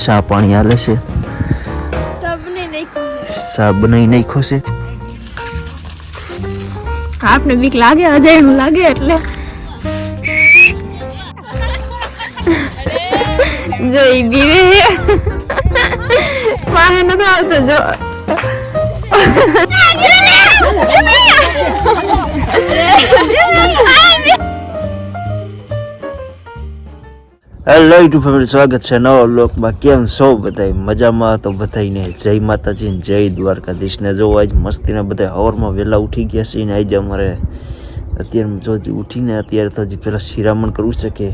ચા પાણી હાલે છે. ચા બનાવી નાખ્યો છે. આપને બીક લાગે, અજય નું લાગે એટલે જો ઈ બીવે મારે નથી આવતો. જો હેલો યુટ્યુબ ફેમિલી, સ્વાગત છે નવા વ્લોગમાં. કેમ છો બધાય? મજામાં? તો બધાયને જય માતાજી, જય દ્વારકાધીશ ને. જો આજ મસ્તીના બધા હવારમાં વહેલા ઉઠી ગયા છે ને આજે અમારે અત્યારે જો ઉઠીને અત્યારે તો હજી પહેલાં શિરામણ કરવું છે કે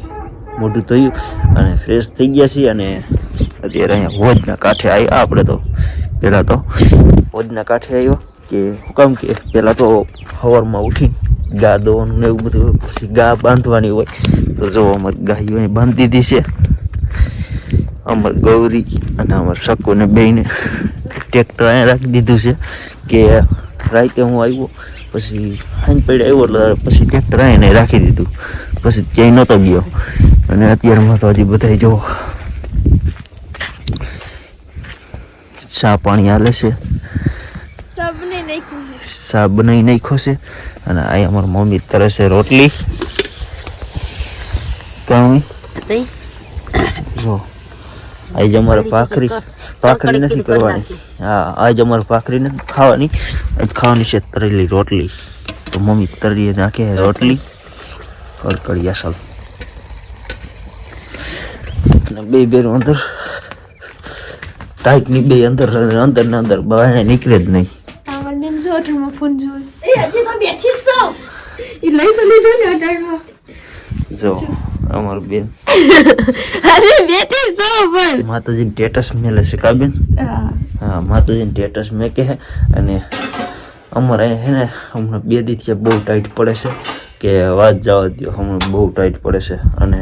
મોઢું ધોયું અને ફ્રેશ થઈ ગયા છીએ અને અત્યારે અહીંયા હોજના કાંઠે આવ્યા. આપણે તો પહેલાં તો હોજના કાંઠે આવ્યો કે કામ કે પહેલાં તો સવારમાં ઉઠીને ગા દોવાનું ને એવું બધું, પછી ગા બાંધવાની હોય તો જો અમારી ગાયો અહીં બાંધી દીધી છે. અમાર ગૌરી અને અમાર સકોને બેને ટ્રેક્ટર અહીંયા રાખી દીધું છે કે રાતે હું આવ્યો પછી હાંજ પડે આવ્યો એટલે પછી ટ્રેક્ટર અહીંયા રાખી દીધું, પછી ક્યાંય નહોતો ગયો. અને અત્યારમાં તો હજી બધા જો ચા પાણી હાલે છે, ચા બનાવી નાખ્યો છે. અને આ અમારી મમ્મી તરે છે રોટલી. કામ જો આજે અમારે ભાખરી નથી કરવાની. હા, આજે અમારે ભાખરી નથી ખાવાની, આજ ખાવાની છે તરેલી રોટલી. તો મમ્મી તરી નાખે રોટલી કડકડિયા સાલ અને બે બેનું અંદર ટાઈટની બે અંદર અંદર ને અંદર બહાર નીકળે જ નહીં. જો અમાર બેન માતાજીને સ્ટેટસ મેલે છે કા બેન? હા, માતાજીને સ્ટેટસ મેકે છે. અને અમારે હે ને હમણાં 2 દિવસથી બહુ ટાઈટ પડે છે કે વાત જવા દો, હમણાં બહુ ટાઈટ પડે છે અને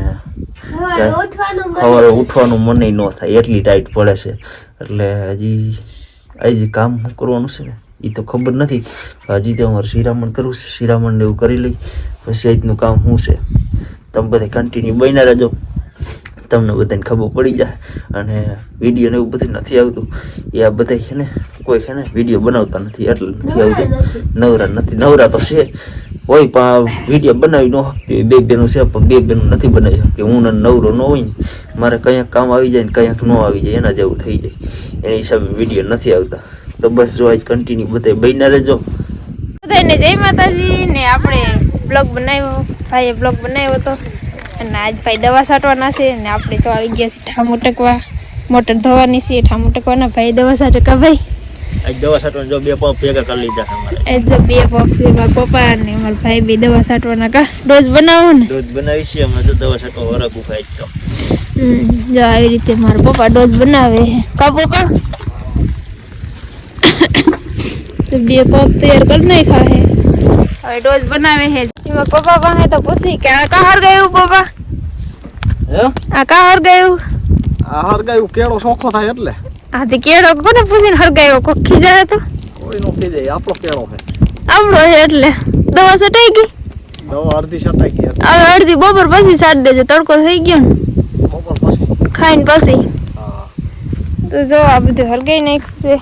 સવારે ઉઠવાનું મને ન થાય એટલી ટાઈટ પડે છે. એટલે હજી કામ શું કરવાનું છે ને એ તો ખબર નથી. હજી તો અમારે શિરામણ કરવું છે, શિરામણ એવું કરી લઈ પછી આજનું કામ શું છે. તમે બધા કન્ટિન્યુ બન્યા રહેજો, તમને બધાને ખબર પડી જાય. અને વિડીયો ને એવું બધું નથી આવતું એ આ બધા છે ને કોઈ છે ને વિડીયો બનાવતા નથી એટલે નથી આવતું. નવરા તો છે હોય પણ વિડીયો બનાવી ન શકતી હોય. 2 બેનું છે પણ 2 બેનું નથી બનાવી શકતી. હું નવરો ન હોય ને મારે કંઈક કામ આવી જાય ને કંઈક ન આવી જાય એના જેવું થઈ જાય, એના હિસાબે વિડીયો નથી આવતા. તો બસ જો આજ કન્ટિન્યુ બધા બન્યા રહેજો. બધાને જય માતાજી ને. આપણે બ્લોગ બનાવ્યો, ભાઈએ બ્લોગ બનાવ્યો હતો અને આજ ભાઈ દવા છાંટવાના છે ને આપણે જો આવી ગયા છે ઠામું ટકવા. મોટર ધોવાની છે, ઠામું ટકવાના. ભાઈ દવા છાંટે કા ભાઈ? આજ દવા છાંટવાના જો 2 પંપ ભેગા કરી લીધા અમારે. એ જો 2 પંપ છે, મારા પપ્પા અને મારા ભાઈ બે દવા છાંટવાના. કા ડોઝ બનાવો ને? ડોઝ બનાવી છે અમે. જો દવા છાંટવા વરગ ઉખાય તો જો આવી રીતે મારા પપ્પા ડોઝ બનાવે કા પપ્પા? તો 2 પંપ તૈયાર કરી નાખ્યા હે, હવે ડોઝ બનાવે હે. એમાં પપ્પા પાસે તો પૂછી કે આ કા હર ગયું પપ્પા? હે? આ કા હર ગયું? આ હરગાયું કેળો ચોખ્ખો થાય એટલે. આ તે કેળો કોને પૂછીને હરગાયો? કોખી જાય તો કોઈ નો પી જાય, આપણો કેળો છે. આવડો છે એટલે દવા છટાઈ ગઈ. દવા અડધી છટાઈ ગઈ. હવે અડધી બપોર પછી છાટ દેજો, તડકો થઈ ગયો ને બપોર પછી ખાઈને પછી. હા, તો જો આ બધું હરગાઈ નાખ્યું છે.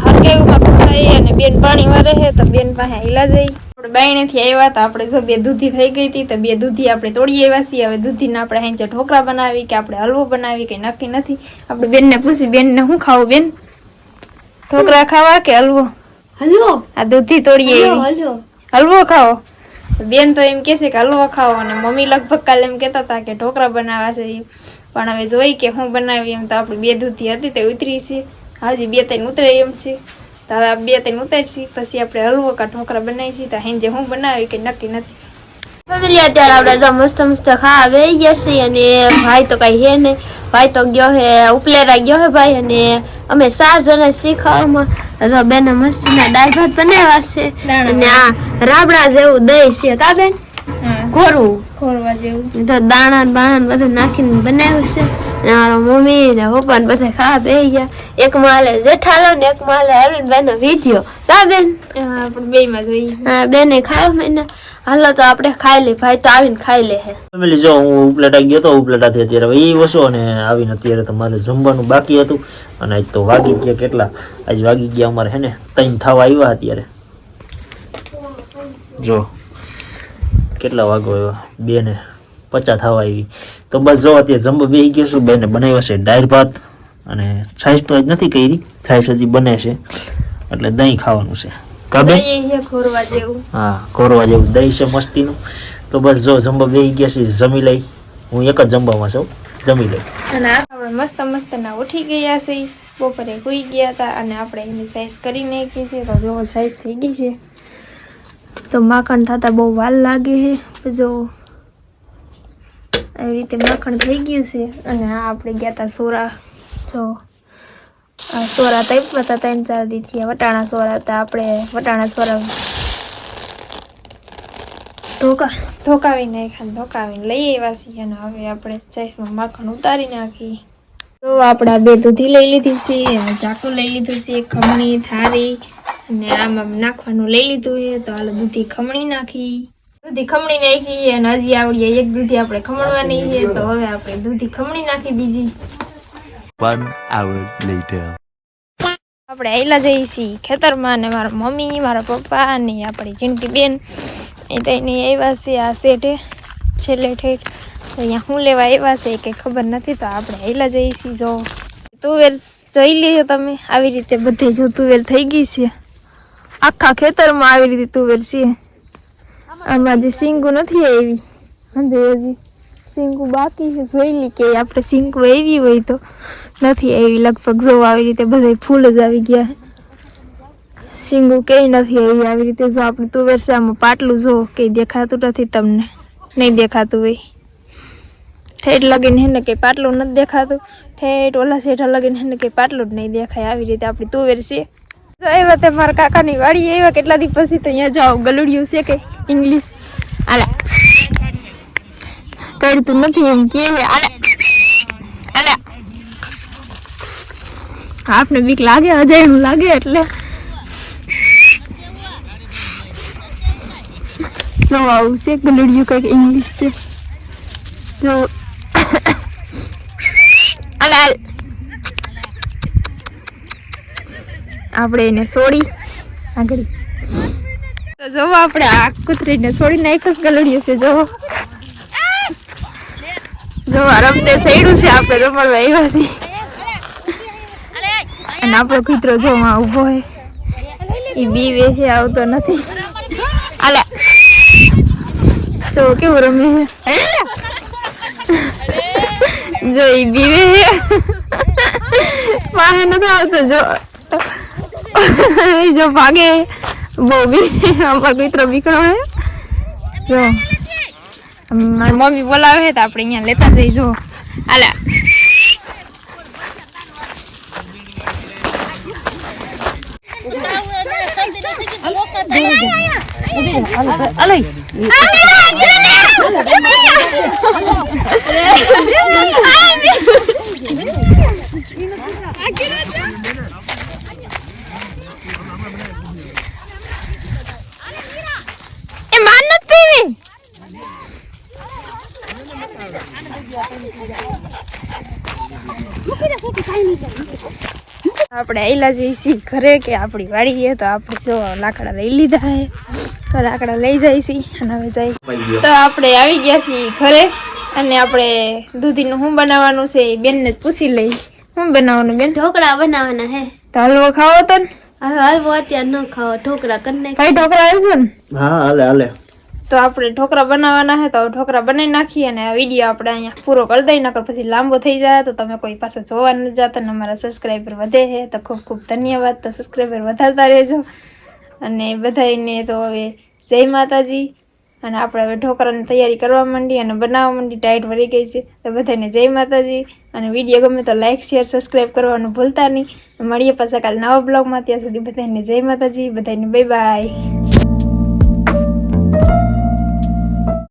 હરગાયું માં પપ્પાએ અને બેન પાણી વારે છે તો બેન પાસે હિલા જઈ. આપણે બાયણેથી આવ્યા હતા, આપણે જો 2 દૂધી થઈ ગઈ હતી તો 2 દૂધી આપણે તોડી આવ્યા છીએ. હવે દૂધીને આપણે હેંચે ઢોકળા બનાવી કે આપણે હલવો બનાવી કઈ નક્કી નથી. આપણે બેનને પૂછી, બેનને શું ખાવું બેન? ઢોકળા ખાવા કે હલવો? હલવો. આ દૂધી તોડી આવી, હલવો ખાવો? બેન તો એમ કે છે કે હલવો ખાવો અને મમ્મી લગભગ કાલે એમ કહેતા હતા કે ઢોકળા બનાવવા છે. પણ હવે જોઈ કે હું બનાવી. એમ તો આપણે 2 દૂધી હતી તે ઉતરી છે, હજી 2-3 ઉતરે એમ છે. તો હવે 2-3 ઉતરશી પછી આપણે હલવો કા ઢોકળા બનાવીશી. તો હેંજે હું બનાવી કે નક્કી નથી. ફેમિલી અત્યારે આપણે જો મસ્ત ખાવા બેસી ગયા છીએ અને ભાઈ તો કઈ હે નહીં. ભાઈ તો ગયો હે ઉપલેરા ગયો હે ભાઈ. અને અમે 4 જણા શીખવામાં તો બેને મસ્તીના દાળ ભાત બનાવ્યા છે અને આ રાબડા જેવું દહીં છે કા બેન? ખોરવા જેવું તો દાણા બાણા બધું નાખીને બનાવ્યું છે. ને મારા મમ્મી ને પપ્પા ને બધા ખાવા બેસી ગયા. એક માલે જેઠાલો ને એક માલે અરવિંદભાઈ નો વિધિયો. કા બેન? આપણે બે માં જઈએ. હા બેને ખાવા મને. હાલો તો આપણે ખાઈ લે. ભાઈ તો આવીને ખાઈ લે હે. ફેમિલી જો હું ઉપલેટા ગયો તો ઉપલેટાથી અત્યારે એ વસો અને આવીને અત્યારે તમારે જમવાનું બાકી હતું અને આજ તો વાગી ગયા કેટલા આજ વાગી ગયા અમારે હે ને 3 થવા આવ્યા અત્યારે જો કેટલા વાગો આવ્યા 2:50 થવા આવી તો બસ જો અત્યારે જમવા બેસી ગયો છું. બેને બનાવ્યા છે દાળ ભાત અને છાશ તો આજ નથી કરી છાશ હજી બને છે એટલે દહીં ખાવાનું છે કાબે ખોરવા જેવું. હા કોરવા જેવું દહીં છે મસ્તીનું. તો બસ જો જમવા બેસી ગયા છે જમી લઈ. હું એક જ જમવામાં છું જમી લઈ. અને આપણે મસ્ત મસ્ત ના ઉઠી ગયા છે બપોરે સુઈ ગયા હતા અને આપણે એની સાઈઝ કરી નાખી છે તો જો સાઈઝ થઈ ગઈ છે. તો માખણ થતા બહુ વાર લાગે છે જો આવી રીતે માખણ થઈ ગયું છે. અને આ આપણે ગયા હતા સોરા જો આ સોરા ટાઈપમાં હતા 3-4 દીથી વટાણા સોરા હતા. આપણે વટાણા સોરા ધોકાવીને લઈ આવ્યા છીએ અને હવે આપણે સાઈઝમાં માખણ ઉતારી નાખી. તો આપણે બે દૂધી લઈ લીધી છે અને ચાકુ લઈ લીધું છે ખમણી થાળી અને આમાં નાખવાનું લઈ લીધું છે. તો હાલ દૂધી ખમણી નાખી અને હજી આવડી એક દૂધી આપણે ખમણવાની છે. તો હવે આપણે દૂધી ખમણી નાખી બીજી. 1 hour later. આપણે આયલા જઈએ છીએ ખેતરમાં ને મારા મમ્મી મારા પપ્પા અને આપણી જિંદગી બેન એ તો એની આવ્યા છે આ શેઠે છેલ્લે ઠેઠ. તો અહીંયા શું લેવા આવ્યા છે કે ખબર નથી. તો આપણે આયલા જઈએ છીએ. જો તુવેર જોઈ લેજો તમે આવી રીતે બધે જો તુવેર થઈ ગઈ છે આખા ખેતરમાં આવી રીતે તુવેર છે. આમાં જે સિંગુ નથી આવી હજી સિંગુ બાકી છે. જોઈ લી કે આપણે સિંગુ આવી હોય તો નથી આવી લગભગ જો આવી રીતે બધા ફૂલ જ આવી ગયા સિંગુ કઈ નથી આવી રીતે જો આપણે તુવેર છે આમાં પાટલું જો કઈ દેખાતું નથી તમને નહીં દેખાતું હોય ઠેઠ લગીને હેને કઈ પાટલું નથી દેખાતું ઠેઠ ઓલા શેઠા લગીને હેને કઈ પાટલું જ નહીં દેખાય. આવી રીતે આપણી તુવેર છે. તો એવા તે મારા કાકાની વાડી એવા કેટલા દિવસ પછી તો અહીંયા જાઓ ગલુડિયું છે કે ઇંગ્લિશ આલા કરતું નથી એમ કે આલા આપને બીક લાગે અજાયણું લાગે એટલે જો આવું છે ગલુડિયું કંઈક ઇંગ્લિશ છે જો આલા આપણે એને છોડી આગળ તો જો આપણે આ કૂતરીને છોડી નાખ્યું ગલુડિયું છે જો રમતે સૈડું છે આપણે રમવા આવ્યા છીએ અને આપણો કૂતરો જો માં ઊભો હોય એ બીવે છે આવતો નથી. આલા જો કેવું રમે છે જો એ બીવે છે પાસે નથી આવતો જો ભાગે બહુ બી અમારો કૂતરો બીકણો હે જો મારી મમ્મી બોલાવે તો આપણે અહીંયા લેતા જઈ જો આલા એ માન નથી પીવી આપણે આયલા જઈએ છીએ ઘરે કે આપણી વાડી છે તો આપણે જો લાકડા લઈ લીધા છે તો લાકડા લઈ જાય છીએ અને હવે જાય તો આપણે આવી ગયા છીએ ઘરે અને આપણે દૂધીનું શું બનાવવાનું છે એ બેનને જ પૂછી લઈ. શું બનાવવાનું બેન? ઢોકળા બનાવવાના હે. તો હલવો ખાવો તો ને? હલવો અત્યારે ન ખાવો ઢોકળા કરી નાખ. કઈ ઢોકળા આવશે ને? હા હાલે તો આપણે ઢોકળા બનાવવાના છે તો ઢોકળા બનાવી નાખીએ અને આ વિડીયો આપણે અહીંયા પૂરો કરી દઈએ નકર પછી લાંબો થઈ જાય તો તમે કોઈ પાસે જોવા ન જતા અને અમારા સબસ્ક્રાઈબર વધે છે તો ખૂબ ખૂબ ધન્યવાદ. તો સબસ્ક્રાઈબર વધારતા રહેજો અને બધાને તો હવે જય માતાજી. અને આપણે હવે ઢોકળાની તૈયારી કરવા માંડી અને બનાવવા માંડી ટાઈટ વળી ગઈ છે તો બધાને જય માતાજી. અને વિડીયો ગમે તો લાઇક શેર સબસ્ક્રાઈબ કરવાનું ભૂલતા નહીં. મળીએ પાછા કાલે નવા બ્લોગમાં. ત્યાં સુધી બધાને જય માતાજી. બધાને બાય બાય.